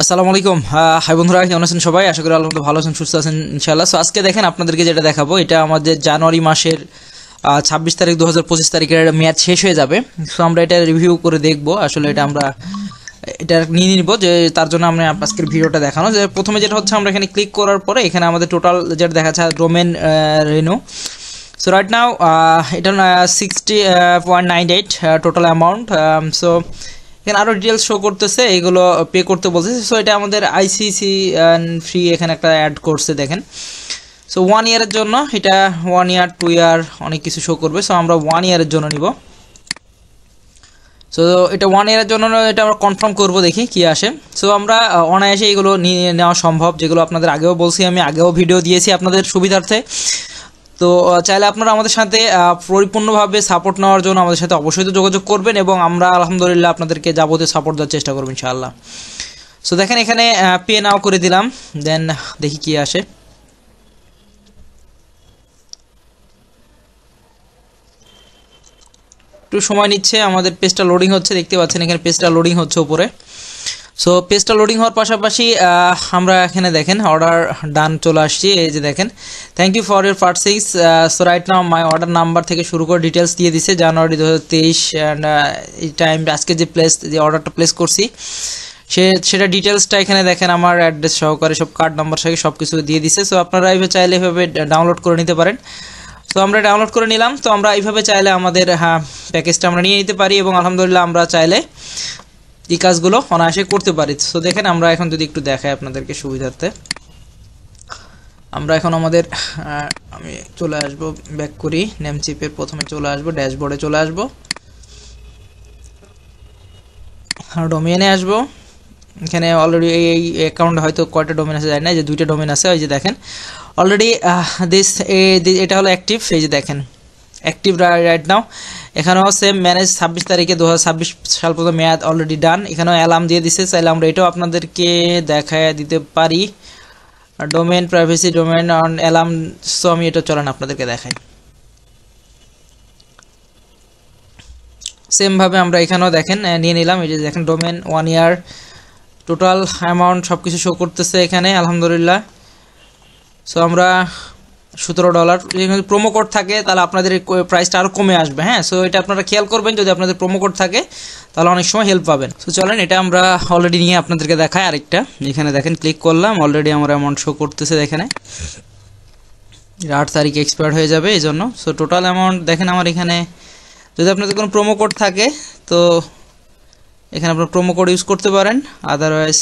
আসসালামু আলাইকুম। হাই বন্ধুরা, কেমন আছেন সবাই? আশা করি আল্লাহ ভালো আছেন, সুস্থ আছেন ইনশাআল্লাহ। সো আজকে দেখেন আপনাদেরকে যেটা দেখাবো, এটা আমাদের জানুয়ারি মাসের 26 তারিখ 2025 তারিখের মেয়াদ শেষ হয়ে যাবে। সো আমরা এটা রিভিউ করে দেখবো, আসলে এটা আমরা এটা নিয়ে নিব, যে তার জন্য আমরা আজকের ভিডিওটা দেখানো। যে প্রথমে যেটা হচ্ছে, আমরা এখানে ক্লিক করার পরে এখানে আমাদের টোটাল যেটা দেখাচ্ছে ডোমেন রেনু। সো রাইট নাও এটা 60.98 টোটাল অ্যামাউন্ট। সো এখানে আরও ডিটেলস শো করতেছে, এগুলো পে করতে বলতেছে। সো এটা আমাদের আইসিসি ফ্রি এখানে একটা অ্যাড করছে দেখেন। সো 1 ইয়ারের জন্য এটা 1 ইয়ার 2 ইয়ার অনেক কিছু শো করবে। সো আমরা 1 ইয়ারের জন্য নিব। সো এটা 1 ইয়ারের জন্য এটা আমরা কনফার্ম করব, দেখি কি আসে। সো আমরা অনায়াসে এগুলো নিয়ে নেওয়া সম্ভব, যেগুলো আপনাদের আগেও বলছি, আমি আগেও ভিডিও দিয়েছি আপনাদের সুবিধার্থে। তো চাইলে আপনারা আমাদের সাথে পরিপূর্ণভাবে সাপোর্ট নেওয়ার জন্য আমাদের সাথে অবশ্যই তো যোগাযোগ করবেন, এবং আমরা আলহামদুলিল্লাহ আপনাদেরকে যাবতীয় সাপোর্ট দেওয়ার চেষ্টা করব ইনশাআল্লাহ। সো দেখেন এখানে পে নাও করে দিলাম, দেন দেখি কি আসে। একটু সময় নিচ্ছে, আমাদের পেজটা লোডিং হচ্ছে, দেখতে পাচ্ছেন এখানে পেজটা লোডিং হচ্ছে উপরে। সো পেজটা লোডিং হওয়ার পাশাপাশি আমরা এখানে দেখেন অর্ডার ডান চলে আসছি। এই যে দেখেন, thank you for your purchase. So right now my order number থেকে শুরু করে ডিটেলস দিয়ে দিছে, জানুয়ারি 2023 অ্যান্ড এই টাইম আজকে যে অর্ডারটা প্লেস করছি সেটা ডিটেলসটা এখানে দেখেন, আমার অ্যাড্রেস সহকারে সব কার্ড নাম্বার সহ সব কিছু দিয়ে দিছে। সো আপনারা এইভাবে চাইলে এভাবে ডাউনলোড করে নিতে পারেন। তো আমরা ডাউনলোড করে নিলাম। তো আমরা এইভাবে চাইলে আমাদের প্যাকেজটা আমরা নিয়ে নিতে পারি, এবং আলহামদুলিল্লাহ আমরা চাইলে এই কাজগুলো অনায়াসে করতে পারি। সো দেখেন আমরা এখন যদি একটু দেখাই আপনাদেরকে সুবিধার্থে, আমরা এখন আমাদের আমি চলে আসব, ব্যাক করি, নেম চিপের প্রথমে চলে আসব, ড্যাশবোর্ডে চলে আসব, ডোমেইনে আসব। এখানে অলরেডি এই অ্যাকাউন্ট হয়তো কয়টা ডোমেন আছে জানি না, যে 2টা ডোমেন আছে। ওই যে দেখেন অলরেডি এটা হলো অ্যাক্টিভ, এই যে দেখেন অ্যাক্টিভ রাইট নাও। এখানেও সেম ম্যানেজ 26 তারিখে 2026 সাল পর্যন্ত মেয়াদ অলরেডি ডান। এখানেও অ্যালার্ম দিয়ে দিছে, চাইলে আমরা এটাও আপনাদেরকে দেখায় দিতে পারি। Domain privacy, domain on alarm. So আমি এটা চলেন আপনাদেরকে দেখাই। সেমভাবে আমরা এখানেও দেখেন নিয়ে নিলাম। এই যে দেখেন ডোমেন 1 ইয়ার টোটাল অ্যামাউন্ট সব কিছু শো করতেছে এখানে আলহামদুলিল্লাহ। সো আমরা $17 যদি প্রোমো কোড থাকে তাহলে আপনাদের প্রাইসটা আরও কমে আসবে। হ্যাঁ, সো এটা আপনারা খেয়াল করবেন, যদি আপনাদের প্রোমো কোড থাকে তাহলে অনেক সময় হেল্প পাবেন। সো চলেন এটা আমরা অলরেডি নিয়ে আপনাদেরকে দেখাই আরেকটা। এখানে দেখেন ক্লিক করলাম, অলরেডি আমার অ্যামাউন্ট শো করতেছে। এখানে 8 তারিখে এক্সপায়ার হয়ে যাবে এই জন্য। সো টোটাল অ্যামাউন্ট দেখেন আমার এখানে, যদি আপনাদের কোনো প্রোমো কোড থাকে তো এখানে আপনার প্রোমো কোড ইউজ করতে পারেন, আদারওয়াইজ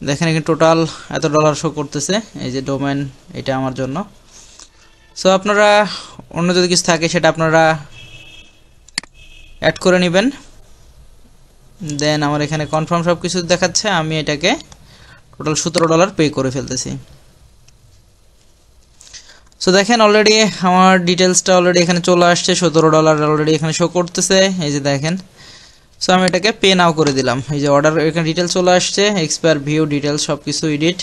দেখেন এখানে টোটাল এত ডলার শো করতেছে। এই যে ডোমেন এটা আমার জন্য। সো আপনারা অন্য যদি কিছু থাকে সেটা আপনারা অ্যাড করে নেবেন। দেন আমার এখানে কনফার্ম সব কিছু দেখাচ্ছে, আমি এটাকে টোটাল $17 পে করে ফেলতেছি। সো দেখেন অলরেডি আমার ডিটেলসটা অলরেডি এখানে চলে আসছে, $17 অলরেডি এখানে শো করতেছে। এই যে দেখেন, সো আমি এটাকে পে নাও করে দিলাম। এই যে অর্ডার এখানে ডিটেলস চলে আসছে, এক্সপায়ার ভিউ ডিটেলস সব কিছু এডিট।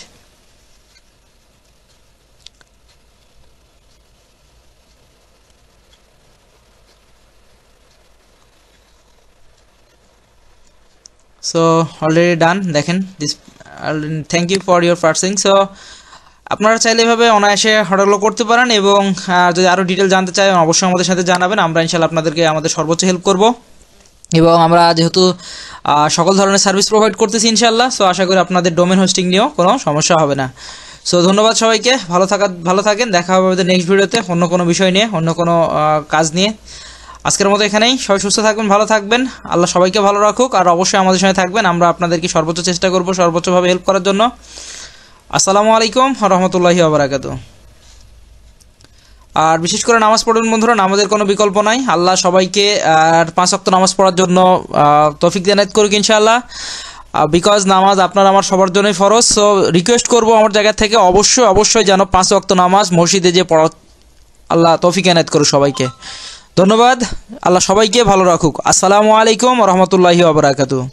সো অলরেডি ডান, দেখেন this thank you for your purchasing. So আপনারা চাইলে এভাবে অনায়াসে অর্ডারগুলো করতে পারেন, এবং যদি আরও ডিটেল জানতে চাই অবশ্যই আমাদের সাথে জানাবেন, আমরা ইনশাআল্লাহ আপনাদেরকে আমাদের সর্বোচ্চ হেল্প করব। এবং আমরা যেহেতু সকল ধরনের সার্ভিস প্রোভাইড করতেছি ইনশাআল্লাহ, সো আশা করি আপনাদের ডোমেন হোস্টিং নিয়েও কোনো সমস্যা হবে না। সো ধন্যবাদ সবাইকে, ভালো থাকেন। দেখা হবে আমাদের নেক্সট ভিডিওতে অন্য কোনো বিষয় নিয়ে, অন্য কোনো কাজ নিয়ে। আজকের মতো এখানেই, সবাই সুস্থ থাকবেন, ভালো থাকবেন, আল্লাহ সবাইকে ভালো রাখুক, আর অবশ্যই আমাদের সঙ্গে থাকবেন। আমরা আপনাদেরকে সর্বোচ্চ চেষ্টা করব সর্বোচ্চভাবে হেল্প করার জন্য। আসসালামু আলাইকুম ওয়া রাহমাতুল্লাহি ওয়া বারাকাতুহু। আর বিশেষ করে নামাজ পড়ুন বন্ধুরা, নামাজের কোনো বিকল্প নাই। আল্লাহ সবাইকে আর 5 ওয়াক্ত নামাজ পড়ার জন্য তৌফিক দান করুক ইনশাআল্লাহ, বিকজ নামাজ আপনার আমার সবার জন্যই ফরজ। সো রিকোয়েস্ট করব আমার জায়গা থেকে, অবশ্যই যেন 5 ওয়াক্ত নামাজ মসজিদে যে পড়া আল্লাহ তৌফিক এনায়েত করুক সবাইকে। ধন্যবাদ, আল্লাহ সবাইকে ভালো রাখুক। আসসালামু আলাইকুম ওয়া রাহমাতুল্লাহি ওয়া বারাকাতুহু।